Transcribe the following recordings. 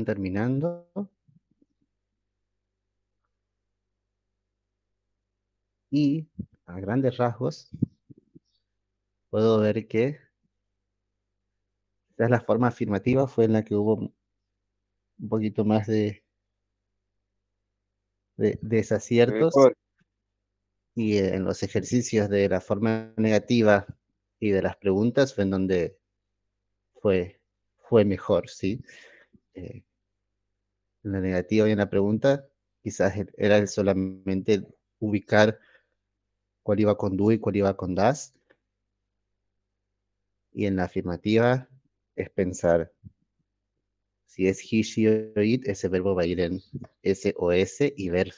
terminando. Y a grandes rasgos puedo ver que quizás la forma afirmativa fue en la que hubo un poquito más de desaciertos, Mejor. y en los ejercicios de la forma negativa y de las preguntas fue en donde fue, fue mejor, ¿sí? En la negativa y en la pregunta quizás era el solamente ubicar cuál iba con do y cuál iba con das, y en la afirmativa es pensar si es he, she o it, ese verbo va a ir en S o S y ver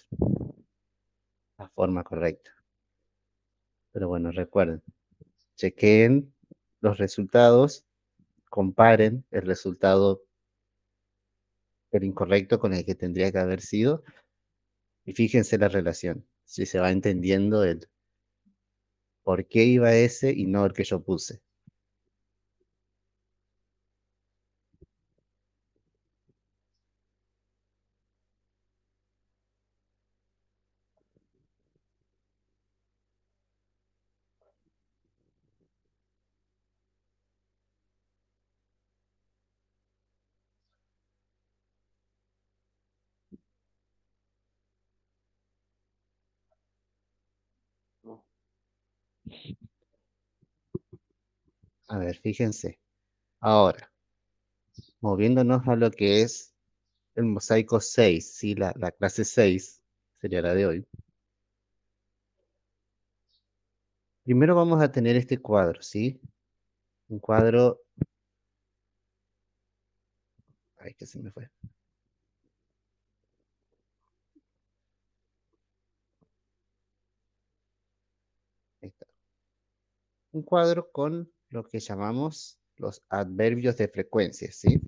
la forma correcta. Pero bueno, recuerden, chequeen los resultados, comparen el resultado, el incorrecto con el que tendría que haber sido, y fíjense la relación, si se va entendiendo el por qué iba ese y no el que yo puse. A ver, fíjense. Ahora, moviéndonos a lo que es el mosaico 6, ¿sí? La clase 6 sería la de hoy. Primero vamos a tener este cuadro, ¿sí? Un cuadro... Ay, que se me fue. Ahí está. Un cuadro con lo que llamamos los adverbios de frecuencia, ¿sí?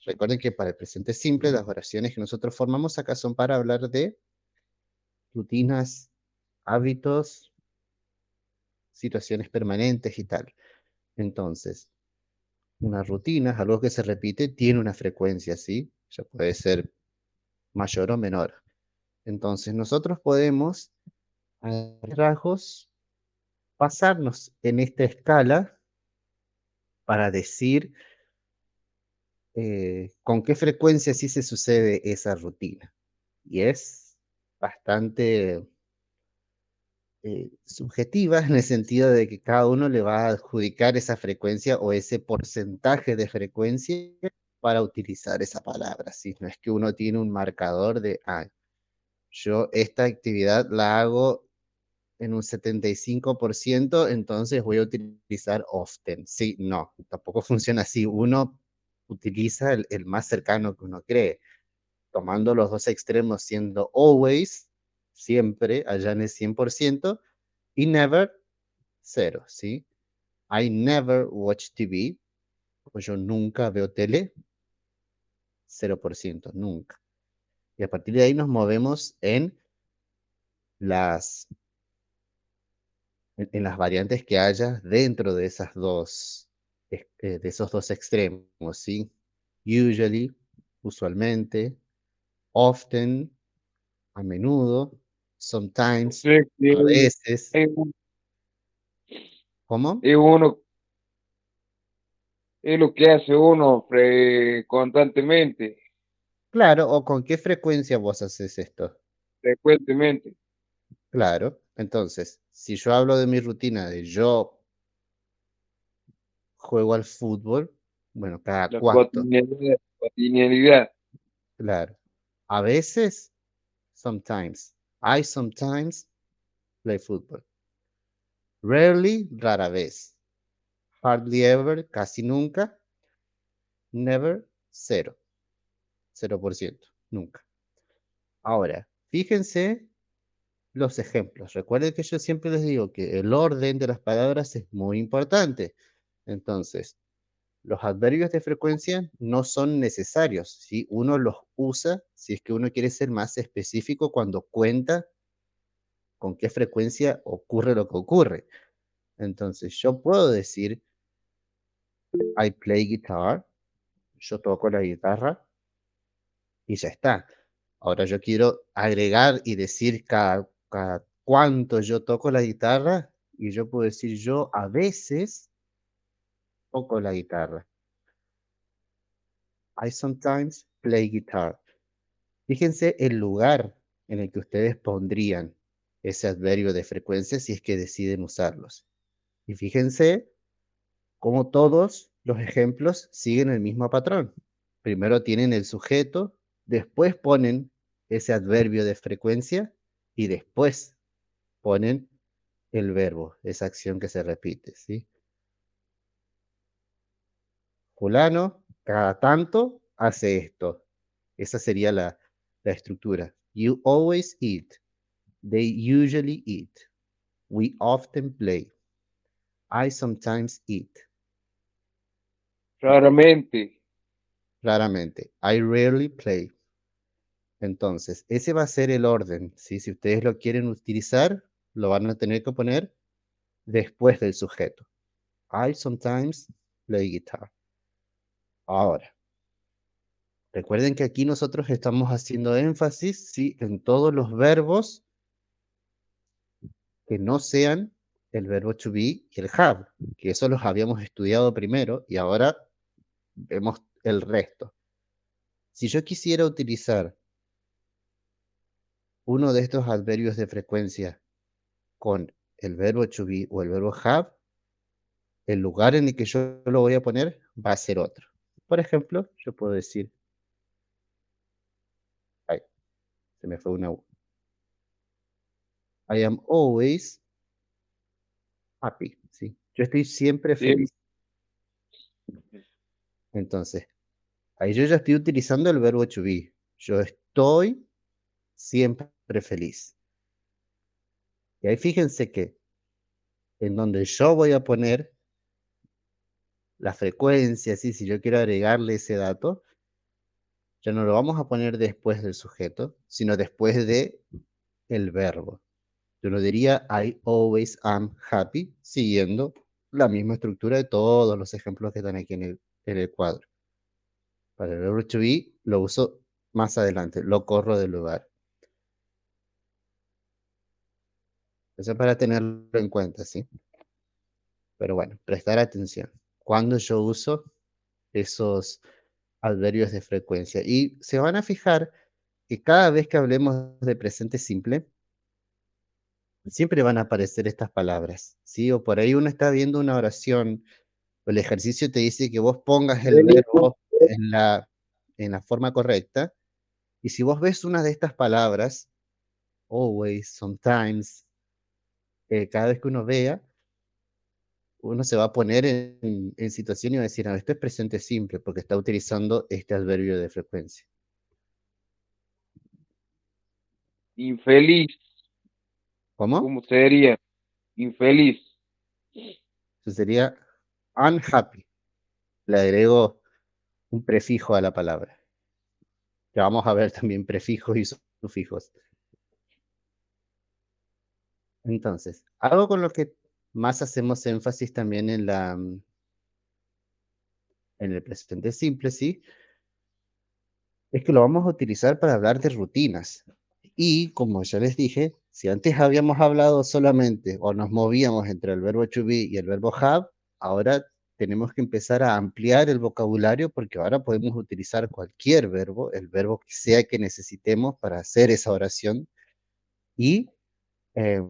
Recuerden que para el presente simple, las oraciones que nosotros formamos acá son para hablar de rutinas, hábitos, situaciones permanentes y tal. Entonces, una rutina es algo que se repite, tiene una frecuencia, ¿sí? Ya puede ser mayor o menor. Entonces, nosotros podemos, a rasgos, pasarnos en esta escala para decir con qué frecuencia sí se sucede esa rutina. Y es bastante subjetiva en el sentido de que cada uno le va a adjudicar esa frecuencia o ese porcentaje de frecuencia para utilizar esa palabra, ¿sí? No es que uno tiene un marcador de, yo esta actividad la hago en un 75%, entonces voy a utilizar often. Sí, no, tampoco funciona así. Uno utiliza el más cercano que uno cree, tomando los dos extremos siendo always, siempre, allá en el 100%, y never, cero, ¿sí? I never watch TV, pues yo nunca veo tele, 0%, nunca. Y a partir de ahí nos movemos las, en las variantes que haya dentro de esas dos, de esos dos extremos, ¿sí? Usually, usualmente, often, a menudo, O sometimes, sea que a veces. es, ¿Cómo? es uno, es lo que hace uno constantemente, Claro, o con qué frecuencia vos haces esto. frecuentemente, Claro, entonces, si yo hablo de mi rutina de yo juego al fútbol, bueno, cada la cuánto, cotidianidad, cotidianidad. claro. A veces, sometimes. I sometimes play football. Rarely, rara vez. Hardly ever, casi nunca. Never, cero. 0%, nunca. Ahora, fíjense los ejemplos. Recuerden que yo siempre les digo que el orden de las palabras es muy importante. Entonces, los adverbios de frecuencia no son necesarios, ¿sí? Uno los usa si es que uno quiere ser más específico cuando cuenta con qué frecuencia ocurre lo que ocurre. Entonces, yo puedo decir, I play guitar yo toco la guitarra y ya está. Ahora yo quiero agregar y decir cada cuánto yo toco la guitarra y yo puedo decir yo a veces toco la guitarra. I sometimes play guitar. Fíjense el lugar en el que ustedes pondrían ese adverbio de frecuencia si es que deciden usarlos. Y fíjense cómo todos los ejemplos siguen el mismo patrón. Primero tienen el sujeto, después ponen ese adverbio de frecuencia y después ponen el verbo, esa acción que se repite, ¿sí? Fulano, cada tanto, hace esto. Esa sería la estructura. You always eat. They usually eat. We often play. I sometimes eat. Raramente. Raramente. I rarely play. Entonces, ese va a ser el orden, ¿sí? Si ustedes lo quieren utilizar, lo van a tener que poner después del sujeto. I sometimes play guitar. Ahora, recuerden que aquí nosotros estamos haciendo énfasis, ¿sí? En todos los verbos que no sean el verbo to be y el have, que eso los habíamos estudiado primero y ahora vemos el resto. Si yo quisiera utilizar uno de estos adverbios de frecuencia con el verbo to be o el verbo have, el lugar en el que yo lo voy a poner va a ser otro. Por ejemplo, yo puedo decir, ay, se me fue una U. I am always happy, ¿sí? Yo estoy siempre Siem- feliz. Entonces, ahí yo ya estoy utilizando el verbo to be. Yo estoy siempre feliz. Y ahí fíjense que en donde yo voy a poner la frecuencia, ¿sí? Si yo quiero agregarle ese dato, ya no lo vamos a poner después del sujeto, sino después de el verbo. Yo lo diría I always am happy, siguiendo la misma estructura de todos los ejemplos que están aquí en el cuadro. Para el verbo to be lo uso más adelante, lo corro del lugar. Eso es para tenerlo en cuenta, ¿sí? Pero bueno, prestar atención. Cuando yo uso esos adverbios de frecuencia. Y se van a fijar que cada vez que hablemos de presente simple, siempre van a aparecer estas palabras, ¿sí? O por ahí uno está viendo una oración, o el ejercicio te dice que vos pongas el verbo en la forma correcta, y si vos ves una de estas palabras, always, sometimes, cada vez que uno vea, uno se va a poner en situación y va a decir, esto es presente simple, porque está utilizando este adverbio de frecuencia. Infeliz. ¿Cómo? ¿Cómo sería? Infeliz. Eso sería unhappy. Le agrego un prefijo a la palabra. Ya vamos a ver también prefijos y sufijos. Entonces, algo con lo que más hacemos énfasis también en el presente simple, ¿sí? Es que lo vamos a utilizar para hablar de rutinas. Y como ya les dije, si antes habíamos hablado solamente o nos movíamos entre el verbo to be y el verbo have, ahora tenemos que empezar a ampliar el vocabulario porque ahora podemos utilizar cualquier verbo, el verbo que sea que necesitemos para hacer esa oración y eh,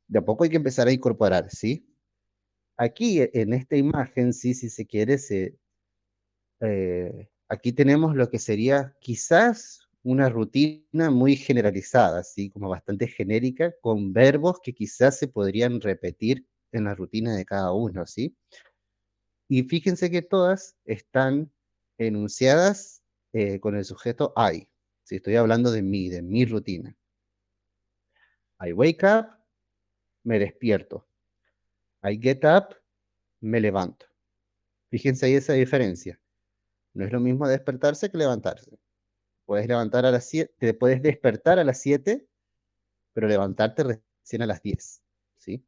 de a poco hay que empezar a incorporar, ¿sí? Aquí en esta imagen, sí, si se quiere, aquí tenemos lo que sería quizás una rutina muy generalizada, ¿sí? Como bastante genérica, con verbos que quizás se podrían repetir en la rutina de cada uno, ¿sí? Y fíjense que todas están enunciadas con el sujeto I. Si estoy hablando de mi rutina. I wake up, me despierto. I get up, me levanto. Fíjense ahí esa diferencia. No es lo mismo despertarse que levantarse. Puedes levantar a las 7, te puedes despertar a las 7, pero levantarte recién a las 10, ¿sí?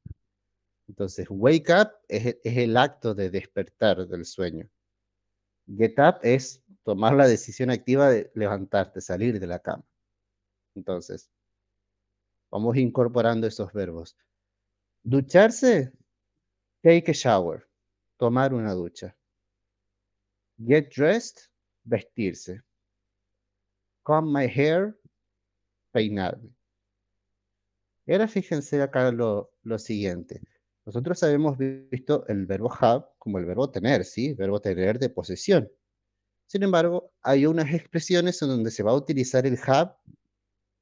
Entonces, wake up es el acto de despertar del sueño. Get up es tomar la decisión activa de levantarte, salir de la cama. Entonces, vamos incorporando esos verbos. Ducharse, take a shower, tomar una ducha. Get dressed, vestirse. Comb my hair, peinarme. Y ahora fíjense acá lo siguiente. Nosotros habíamos visto el verbo have como el verbo tener, ¿sí? Verbo tener de posesión. Sin embargo, hay unas expresiones en donde se va a utilizar el have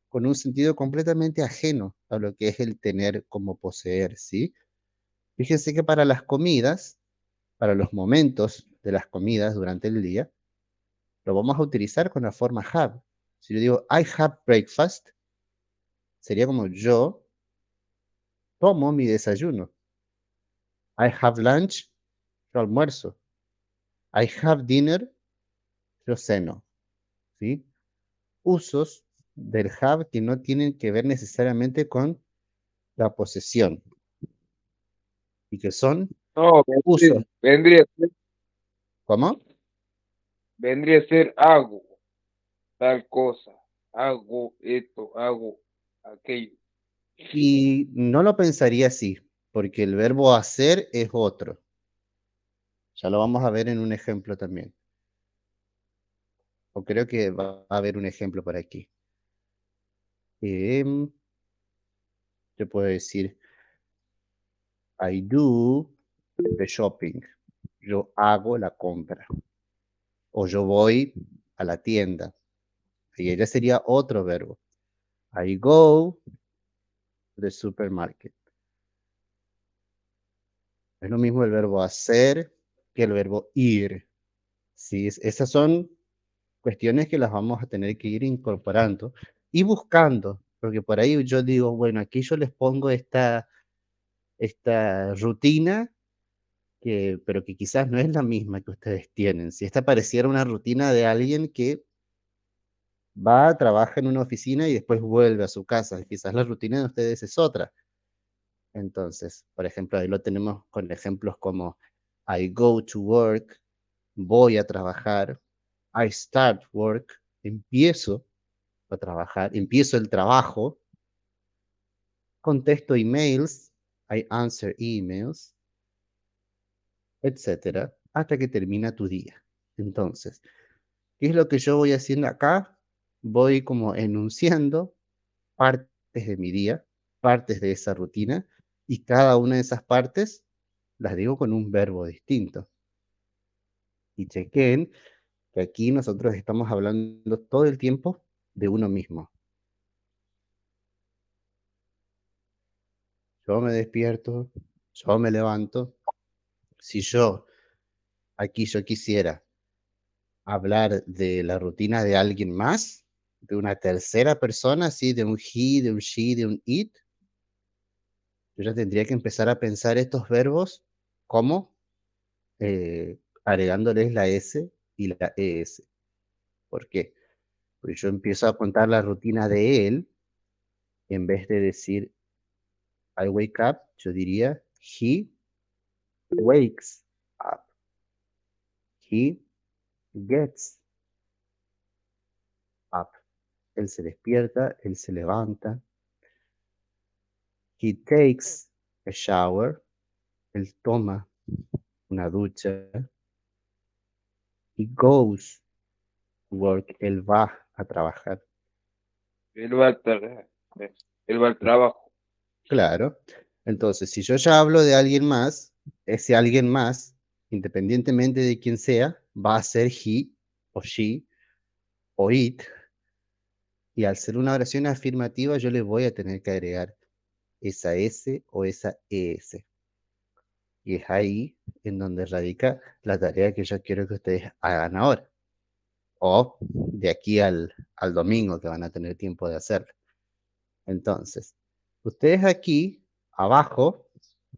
con un sentido completamente ajeno a lo que es el tener como poseer, ¿sí? Fíjense que para las comidas, para los momentos de las comidas durante el día, lo vamos a utilizar con la forma have. Si yo digo I have breakfast, sería como yo tomo mi desayuno. I have lunch, yo almuerzo. I have dinner, yo ceno, ¿sí? Usos del have que no tienen que ver necesariamente con la posesión y que son No, usos. ¿Cómo? vendría a ser hago tal cosa, hago esto, hago aquello. Y no lo pensaría así, porque el verbo hacer es otro. Ya lo vamos a ver en un ejemplo también. O creo que va a haber un ejemplo por aquí. Yo puedo decir, I do the shopping. Yo hago la compra. O yo voy a la tienda. Y ella sería otro verbo. I go to the supermarket. Es lo mismo el verbo hacer que el verbo ir. ¿Sí? Esas son cuestiones que las vamos a tener que ir incorporando y buscando, porque por ahí yo digo, bueno, aquí yo les pongo esta rutina, pero que quizás no es la misma que ustedes tienen. Si esta pareciera una rutina de alguien que va, trabaja en una oficina y después vuelve a su casa, quizás la rutina de ustedes es otra. Entonces, por ejemplo, ahí lo tenemos con ejemplos como I go to work, voy a trabajar, I start work, empiezo a trabajar, empiezo el trabajo, contesto emails, I answer emails, etcétera, hasta que termina tu día. Entonces, ¿qué es lo que yo voy haciendo acá? Voy como enunciando partes de mi día, partes de esa rutina, y cada una de esas partes las digo con un verbo distinto. Y chequen que aquí nosotros estamos hablando todo el tiempo de uno mismo. Yo me despierto, yo me levanto. Si aquí yo quisiera hablar de la rutina de alguien más, de una tercera persona, ¿sí? De un he, de un she, de un it, yo ya tendría que empezar a pensar estos verbos como agregándoles la S y la ES. ¿Por qué? Porque yo empiezo a contar la rutina de él, en vez de decir I wake up, yo diría he wakes up. He gets up. Él se despierta, él se levanta. He takes a shower. Él toma una ducha. He goes to work. Él va a trabajar. Él va al tra- él va al trabajo. Claro. Entonces, si yo ya hablo de alguien más, ese alguien más, independientemente de quién sea, va a ser he o she o it. Y al ser una oración afirmativa, yo le voy a tener que agregar esa S o esa ES. Y es ahí en donde radica la tarea que yo quiero que ustedes hagan ahora. O de aquí al domingo que van a tener tiempo de hacerlo. Entonces, ustedes aquí, abajo,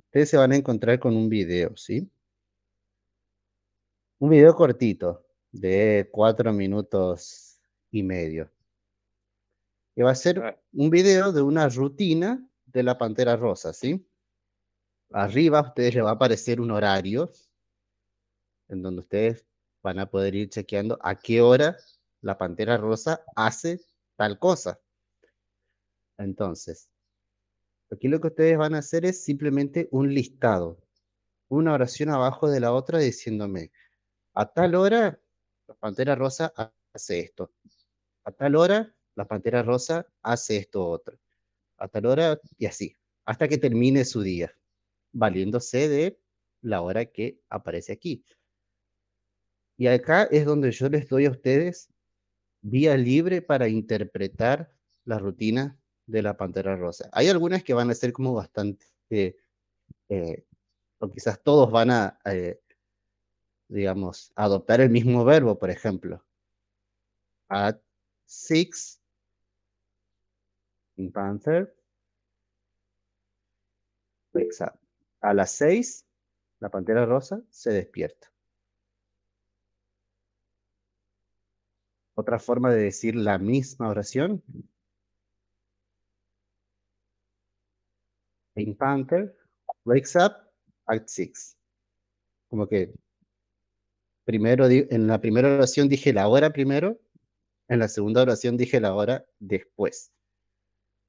ustedes se van a encontrar con un video, ¿sí? Un video cortito, de 4 minutos y medio. Que va a ser Ah, un video de una rutina de la Pantera Rosa, ¿sí? Arriba a ustedes les va a aparecer un horario en donde ustedes van a poder ir chequeando a qué hora la pantera rosa hace tal cosa. Entonces, aquí lo que ustedes van a hacer es simplemente un listado, una oración abajo de la otra diciéndome, a tal hora la pantera rosa hace esto, a tal hora la pantera rosa hace esto otro, a tal hora y así, hasta que termine su día, valiéndose de la hora que aparece aquí. Y acá es donde yo les doy a ustedes vía libre para interpretar la rutina de la pantera rosa. Hay algunas que van a ser como bastante, eh, o quizás todos van a, digamos, adoptar el mismo verbo, por ejemplo. At 6, Pink Panther wakes up. A las 6, la pantera rosa se despierta. Otra forma de decir la misma oración, Pink Panther wakes up at 6. Como que primero, en la primera oración dije la hora primero, en la segunda oración dije la hora después.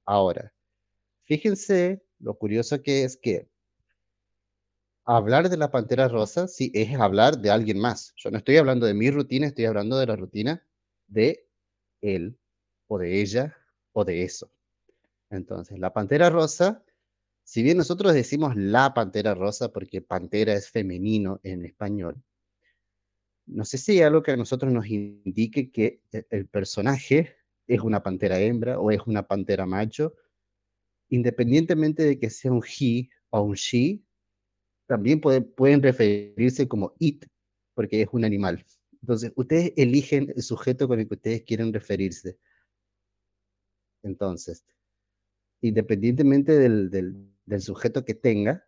Ahora, fíjense lo curioso que es que hablar de la pantera rosa, sí, es hablar de alguien más. Yo no estoy hablando de mi rutina, estoy hablando de la rutina de él, o de ella, o de eso. Entonces, la pantera rosa, si bien nosotros decimos la pantera rosa, porque pantera es femenino en español, no sé si hay algo que a nosotros nos indique que el personaje es una pantera hembra o es una pantera macho, independientemente de que sea un he o un she, también pueden referirse como it, porque es un animal. Entonces, ustedes eligen el sujeto con el que ustedes quieren referirse. Entonces, independientemente del sujeto que tenga,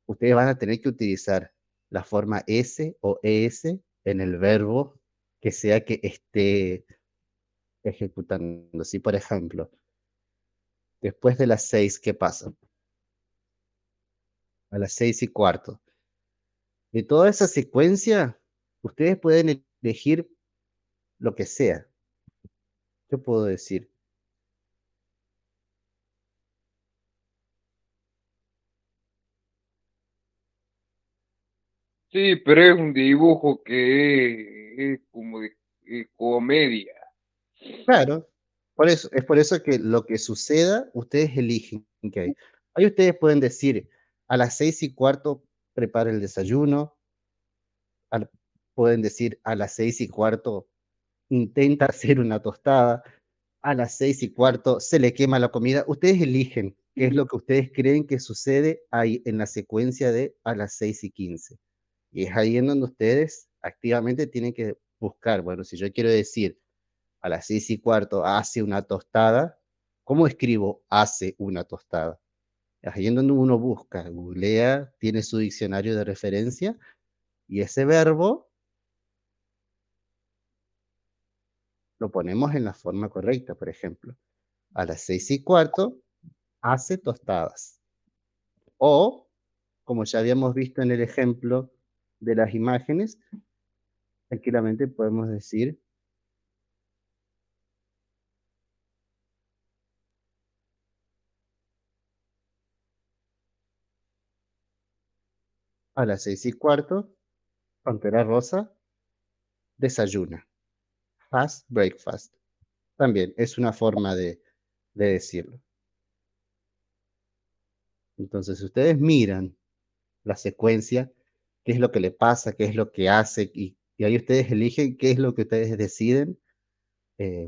ustedes van a tener que utilizar la forma S o ES en el verbo que sea que esté ejecutando. Si, por ejemplo, después de las 6, ¿qué pasa? A las 6:15. De toda esa secuencia, ustedes pueden elegir lo que sea. Yo puedo decir, Sí, pero es un dibujo que es como de comedia. claro, es por eso que lo que suceda, ustedes eligen qué hay. Ahí ustedes pueden decir, a las 6:15 prepara el desayuno, al- pueden decir a las 6:15 intenta hacer una tostada, a las 6:15 se le quema la comida. Ustedes eligen qué es lo que ustedes creen que sucede ahí en la secuencia de a las 6:15. Y es ahí en donde ustedes activamente tienen que buscar, bueno, si yo quiero decir a las 6:15 hace una tostada, ¿cómo escribo hace una tostada? Es ahí en donde uno busca, googlea, tiene su diccionario de referencia y ese verbo lo ponemos en la forma correcta, por ejemplo. A las 6:15 hace tostadas. O, como ya habíamos visto en el ejemplo de las imágenes, tranquilamente podemos decir a las 6:15, Pantera Rosa desayuna. Has breakfast. También es una forma de decirlo. Entonces, si ustedes miran la secuencia, qué es lo que le pasa, qué es lo que hace, y ahí ustedes eligen qué es lo que ustedes deciden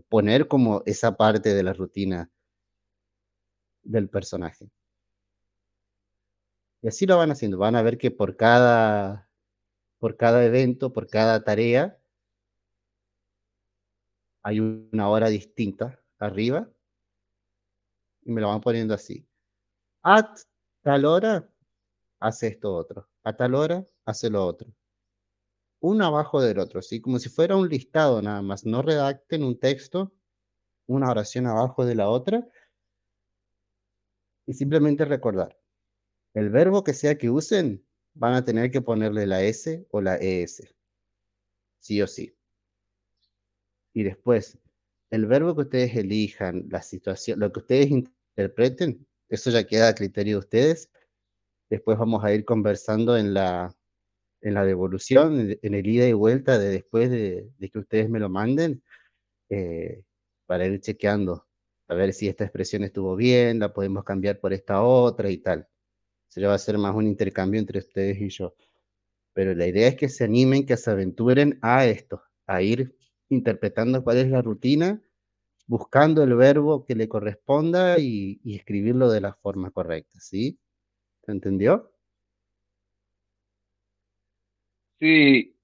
poner como esa parte de la rutina del personaje. Y así lo van haciendo. Van a ver que por cada evento, por cada tarea, hay una hora distinta arriba y me lo van poniendo así. A tal hora hace esto otro. A tal hora hace lo otro. Uno abajo del otro, ¿sí? Como si fuera un listado nada más. No redacten un texto, una oración abajo de la otra y simplemente recordar. El verbo que sea que usen, van a tener que ponerle la S o la ES. sí o sí. Y después, el verbo que ustedes elijan, la situación, lo que ustedes interpreten, eso ya queda a criterio de ustedes. Después vamos a ir conversando en la devolución, en el ida y vuelta de después de que ustedes me lo manden, eh, para ir chequeando, a ver si esta expresión estuvo bien, la podemos cambiar por esta otra y tal. Se va a ser más un intercambio entre ustedes y yo. Pero la idea es que se animen, que se aventuren a esto, a ir interpretando cuál es la rutina, buscando el verbo que le corresponda y escribirlo de la forma correcta, ¿sí? ¿Se entendió? Sí,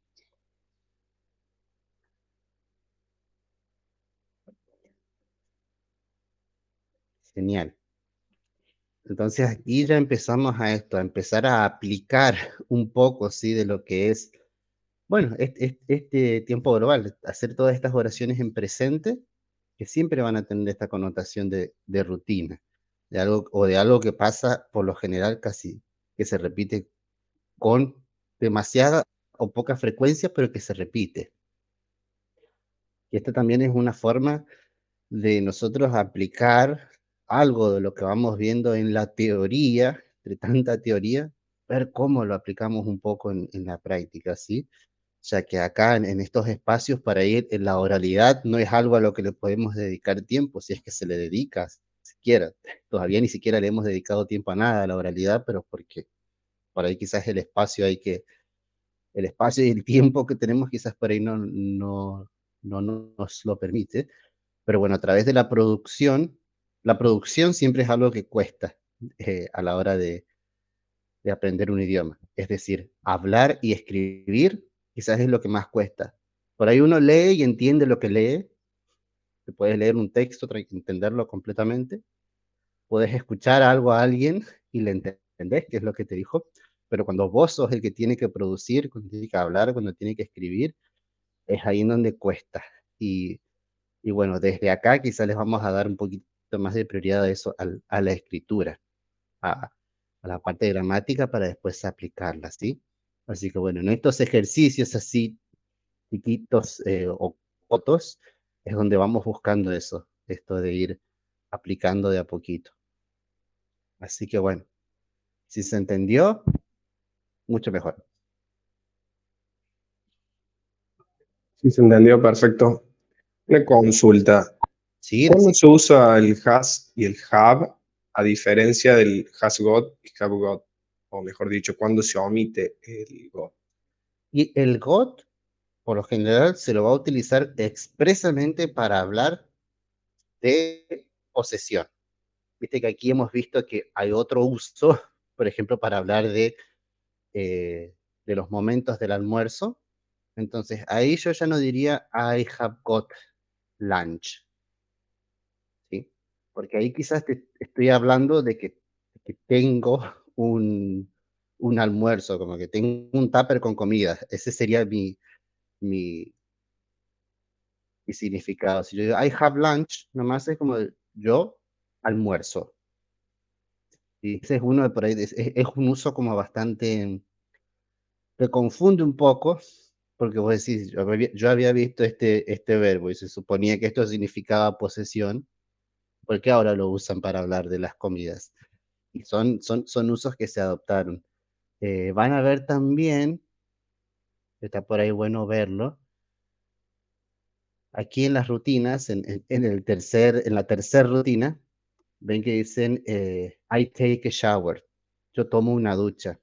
Genial. Entonces aquí ya empezamos a esto, a empezar a aplicar un poco, ¿sí? De lo que es, bueno, este tiempo global, hacer todas estas oraciones en presente, que siempre van a tener esta connotación de rutina, de algo, o de algo que pasa por lo general casi, que se repite con demasiada o poca frecuencia, pero que se repite. Y esta también es una forma de nosotros aplicar algo de lo que vamos viendo en la teoría, de tanta teoría, ver cómo lo aplicamos un poco en la práctica, ¿sí? Ya que acá en estos espacios para ir en la oralidad no es algo a lo que le podemos dedicar tiempo, si es que se le dedica siquiera. Todavía ni siquiera le hemos dedicado tiempo a nada a la oralidad, pero porque por ahí quizás el espacio y el tiempo que tenemos quizás por ahí no nos lo permite. Pero bueno, a través de la producción siempre es algo que cuesta, a la hora de aprender un idioma. Es decir, hablar y escribir quizás es lo que más cuesta. Por ahí uno lee y entiende lo que lee, te puedes leer un texto, entenderlo completamente, puedes escuchar algo a alguien y le entendés qué es lo que te dijo, pero cuando vos sos el que tiene que producir, cuando tiene que hablar, cuando tiene que escribir, es ahí en donde cuesta. Y Y bueno, desde acá quizás les vamos a dar un poquito más de prioridad a eso, a la escritura, a, a la parte de gramática para después aplicarla, ¿sí? Así que bueno, en estos ejercicios así chiquitos, o cortos, es donde vamos buscando eso, esto de ir aplicando de a poquito. Así que bueno, si se entendió, mucho mejor. Sí, se entendió perfecto. Una consulta. Sí, ¿Cuándo decir. se usa el has y el have a diferencia del has got y have got? O mejor dicho, ¿cuándo se omite el got? Y el got, por lo general, se lo va a utilizar expresamente para hablar de posesión. Viste que aquí hemos visto que hay otro uso, por ejemplo, para hablar eh, de los momentos del almuerzo. Entonces, ahí yo ya no diría I have got lunch, ¿sí? Porque ahí quizás te estoy hablando que tengo un almuerzo, como que tengo un tupper con comida. Ese sería mi, mi significado. Si yo digo I have lunch, nomás es como yo almuerzo. Y ese es uno de por ahí, es un uso como bastante, te confunde un poco, porque vos decís, yo había visto este verbo y se suponía que esto significaba posesión, porque ahora lo usan para hablar de las comidas. Y son usos que se adoptaron. Van a ver también, está por ahí bueno verlo, aquí en las rutinas, en la tercera rutina, ven que dicen, I take a shower, yo tomo una ducha.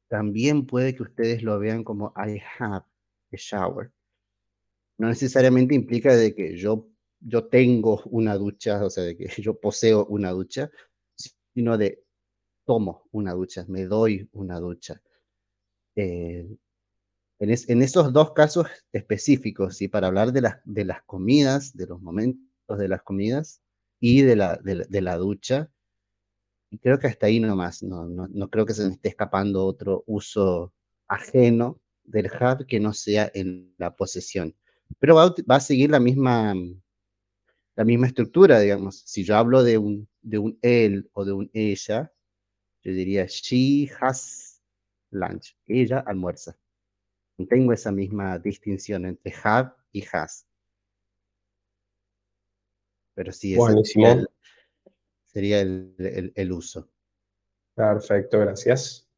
También puede que ustedes lo vean como I have a shower. No necesariamente implica de que yo tengo una ducha, o sea, de que yo poseo una ducha, sino de tomo una ducha, me doy una ducha. Eh, en esos dos casos específicos, ¿sí? Para hablar de las comidas, de los momentos de las comidas y de la ducha, y creo que hasta ahí nomás, no creo que se me esté escapando otro uso ajeno del hub que no sea en la posesión. Pero va a seguir la misma estructura, digamos. Si yo hablo de un él o de un ella, yo diría she has lunch. Ella almuerza. tengo esa misma distinción entre have y has. Pero sí, ese Buenísimo. sería el uso. Perfecto, gracias.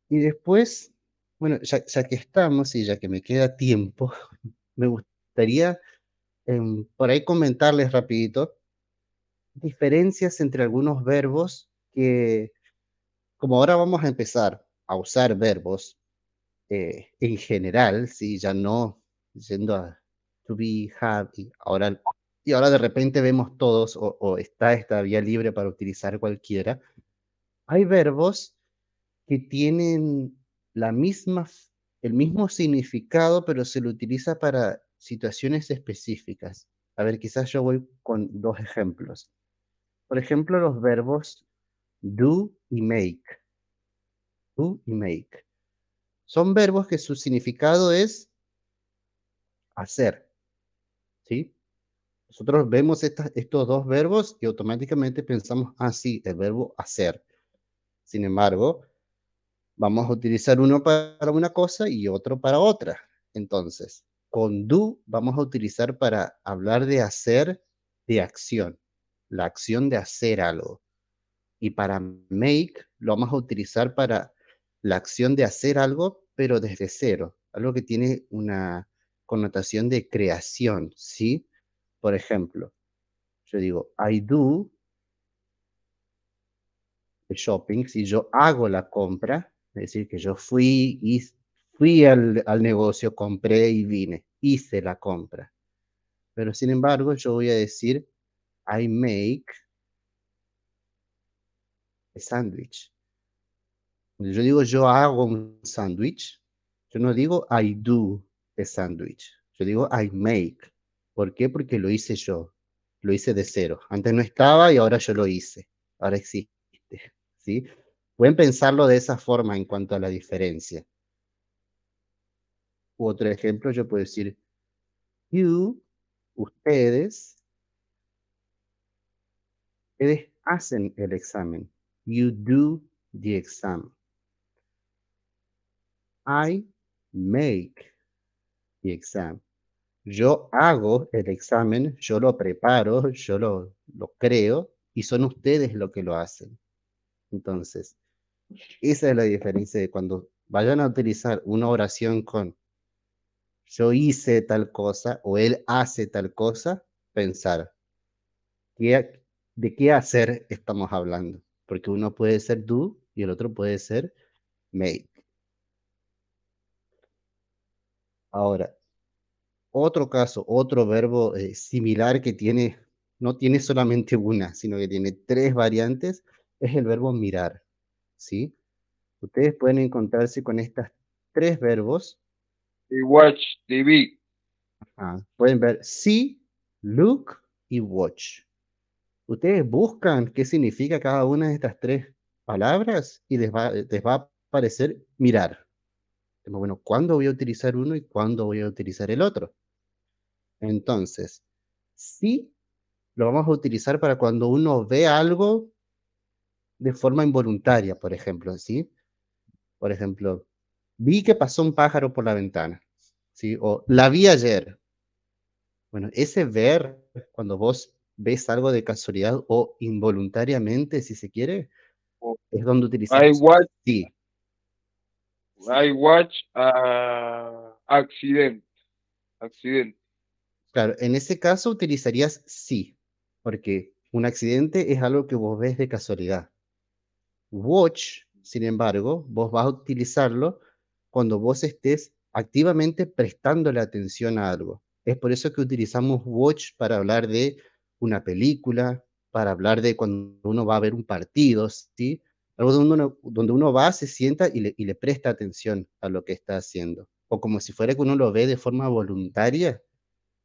Y después, bueno, ya que estamos y ya que me queda tiempo, me gustaría por ahí comentarles rapidito diferencias entre algunos verbos que, como ahora vamos a empezar a usar verbos en general, ¿sí? Ya no yendo a to be, have, y ahora de repente vemos todos, o está esta vía libre para utilizar cualquiera. Hay verbos que tienen la misma, el mismo significado, pero se lo utiliza para situaciones específicas. A ver, quizás yo voy con dos ejemplos. Por ejemplo, los verbos do y make. Do y make. Son verbos que su significado es hacer, ¿sí? Nosotros vemos estos dos verbos y automáticamente pensamos, ah, sí, el verbo hacer. Sin embargo, vamos a utilizar uno para una cosa y otro para otra. Entonces, con do vamos a utilizar para hablar de hacer, de acción, la acción de hacer algo. Y para make lo vamos a utilizar para la acción de hacer algo, pero desde cero, algo que tiene una connotación de creación, ¿sí? Por ejemplo, yo digo, I do the shopping, si yo hago la compra, es decir, que yo fui al negocio, compré y vine, hice la compra. Pero sin embargo, yo voy a decir, I make a sandwich. Cuando yo digo yo hago un sándwich, yo no digo I do a sandwich, yo digo I make. ¿Por qué? Porque lo hice yo, lo hice de cero. Antes no estaba y ahora yo lo hice, ahora existe, ¿sí? Pueden pensarlo de esa forma en cuanto a la diferencia. U otro ejemplo, yo puedo decir, you, ustedes, ustedes hacen el examen. You do the exam. I make the exam. Yo hago el examen, yo lo preparo, yo lo creo y son ustedes los que lo hacen. Entonces, esa es la diferencia de cuando vayan a utilizar una oración con yo hice tal cosa o él hace tal cosa, pensar de qué hacer estamos hablando. Porque uno puede ser do y el otro puede ser make. Ahora, otro caso, otro verbo similar que no tiene solamente una, sino que tiene tres variantes, es el verbo mirar, ¿sí? Ustedes pueden encontrarse con estos tres verbos. Y watch TV. Pueden ver see, look y watch. Ustedes buscan qué significa cada una de estas tres palabras y les va a aparecer mirar. Bueno, ¿cuándo voy a utilizar uno y cuándo voy a utilizar el otro? Entonces, sí lo vamos a utilizar para cuando uno ve algo de forma involuntaria, por ejemplo, ¿sí? Por ejemplo, vi que pasó un pájaro por la ventana, ¿sí? O la vi ayer. Bueno, ese ver, cuando vos ves algo de casualidad o involuntariamente, si se quiere, es donde I utilizamos watch, sí. I watch accident. Accidente. Claro, en ese caso utilizarías sí, porque un accidente es algo que vos ves de casualidad. Watch, sin embargo, vos vas a utilizarlo cuando vos estés activamente prestándole atención a algo. Es por eso que utilizamos watch para hablar de una película, para hablar de cuando uno va a ver un partido, ¿sí? Algo donde uno va, se sienta y le presta atención a lo que está haciendo. O como si fuera que uno lo ve de forma voluntaria,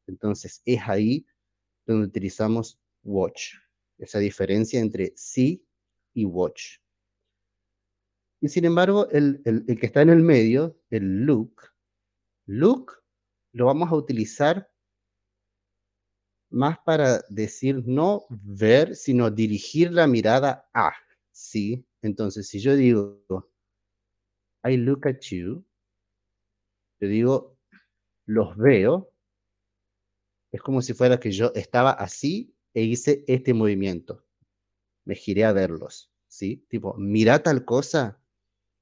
entonces es ahí donde utilizamos watch. Esa diferencia entre sí y watch. Y sin embargo, el que está en el medio, el look lo vamos a utilizar más para decir no ver, sino dirigir la mirada a, ¿sí? Entonces, si yo digo, I look at you, yo digo, los veo, es como si fuera que yo estaba así e hice este movimiento, me giré a verlos, ¿sí? Tipo, mira tal cosa,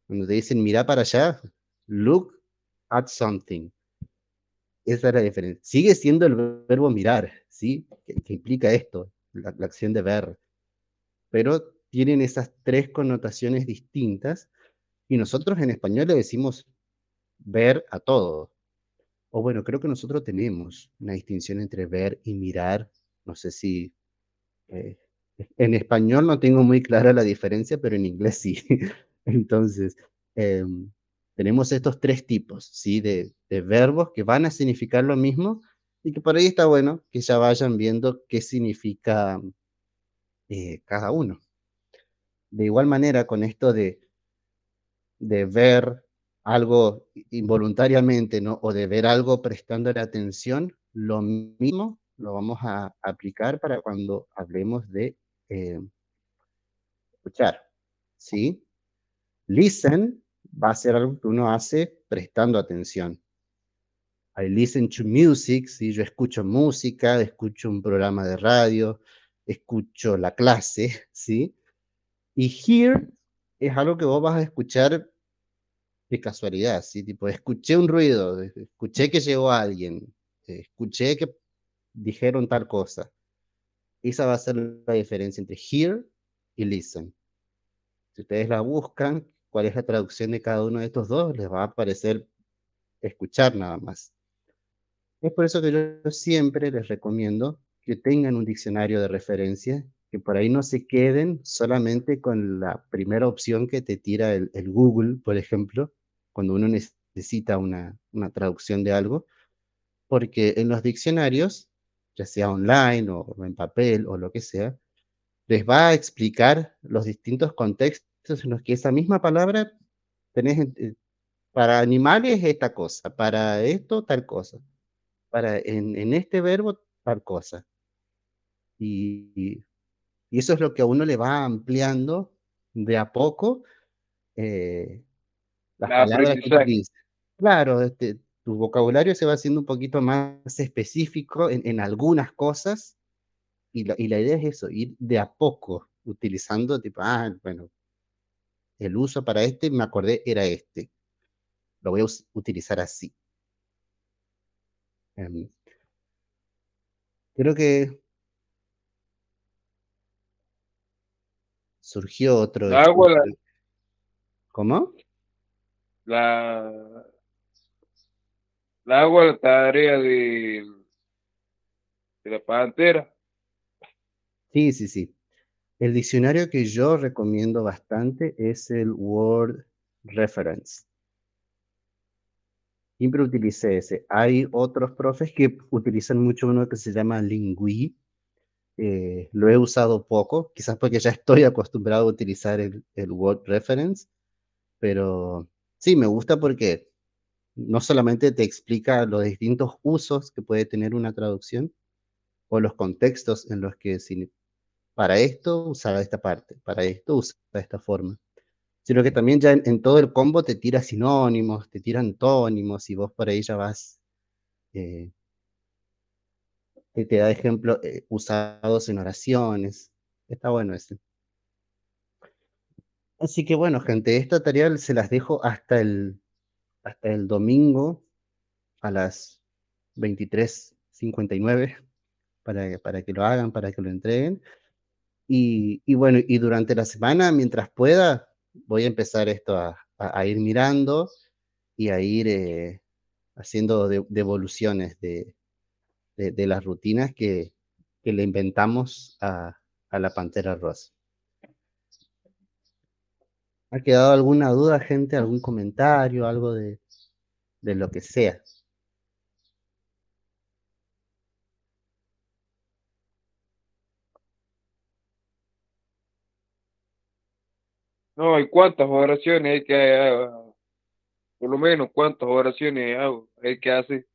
cuando te dicen mira para allá, look at something. Esa es la diferencia. Sigue siendo el verbo mirar, ¿sí? Que implica esto, la acción de ver, pero tienen esas tres connotaciones distintas y nosotros en español le decimos ver a todo. O bueno, creo que nosotros tenemos una distinción entre ver y mirar. No sé si eh, en español no tengo muy clara la diferencia, pero en inglés sí. Entonces, tenemos estos tres tipos, ¿sí? De verbos que van a significar lo mismo y que por ahí está bueno que ya vayan viendo qué significa cada uno. De igual manera, con esto de ver algo involuntariamente, ¿no? O de ver algo prestándole atención, lo mismo lo vamos a aplicar para cuando hablemos de eh, escuchar, ¿sí? Listen va a ser algo que uno hace prestando atención. I listen to music, ¿sí? Yo escucho música, escucho un programa de radio, escucho la clase, ¿sí? Y hear es algo que vos vas a escuchar de casualidad, ¿sí? Tipo, escuché un ruido, escuché que llegó alguien, escuché que dijeron tal cosa. Esa va a ser la diferencia entre hear y listen. Si ustedes la buscan, cuál es la traducción de cada uno de estos dos, les va a aparecer escuchar nada más. Es por eso que yo siempre les recomiendo que tengan un diccionario de referencia, que por ahí no se queden solamente con la primera opción que te tira el Google, por ejemplo, cuando uno necesita una traducción de algo, porque en los diccionarios, ya sea online o en papel o lo que sea, les va a explicar los distintos contextos en los que esa misma palabra tenés, para animales esta cosa, para esto tal cosa, para en este verbo tal cosa. Y, y eso es lo que a uno le va ampliando de a poco eh, las La palabras que aprendizaje. utiliza. Claro, tu vocabulario se va haciendo un poquito más específico en algunas cosas y la idea es eso, ir de a poco utilizando, tipo, bueno, el uso para este, me acordé, era este. Lo voy a utilizar así. Em, creo que surgió otro La hago ejemplo. ¿Cómo? la, la hago la tarea de la pantera. Sí, sí, sí. El diccionario que yo recomiendo bastante es el Word Reference. Siempre utilicé ese. Hay otros profes que utilizan mucho uno que se llama Lingui. Lo he usado poco, quizás porque ya estoy acostumbrado a utilizar el Word Reference, pero sí, me gusta porque no solamente te explica los distintos usos que puede tener una traducción o los contextos en los que para esto usaba esta parte, para esto usaba esta forma, sino que también ya en todo el combo te tira sinónimos, te tira antónimos y vos por ahí ya vas, eh, te da ejemplos usados en oraciones. Está bueno ese. Así que bueno, gente, esta tarea se las dejo hasta el domingo a las 23:59 para que lo hagan, para que lo entreguen. Y bueno, y durante la semana, mientras pueda, voy a empezar esto a ir mirando y a ir haciendo devoluciones de las rutinas que le inventamos a la Pantera Rosa. ¿Ha quedado alguna duda, gente? ¿Algún comentario? Algo de lo que sea. No, ¿y cuántas oraciones hay que, por lo menos cuántas oraciones hay que hacer?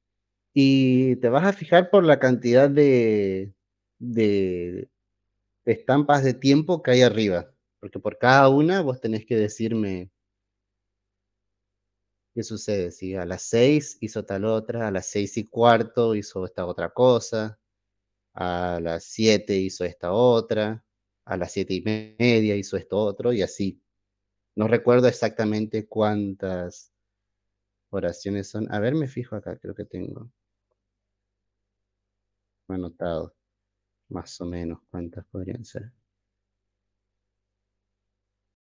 Y te vas a fijar por la cantidad de estampas de tiempo que hay arriba, porque por cada una vos tenés que decirme ¿Qué sucede? Si a las 6 hizo tal otra, a las 6:15 hizo esta otra cosa, a las 7 hizo esta otra, a las 7:30 hizo esto otro, y así. No recuerdo exactamente cuántas oraciones son. A ver, me fijo acá, creo que tengo anotado más o menos cuántas podrían ser.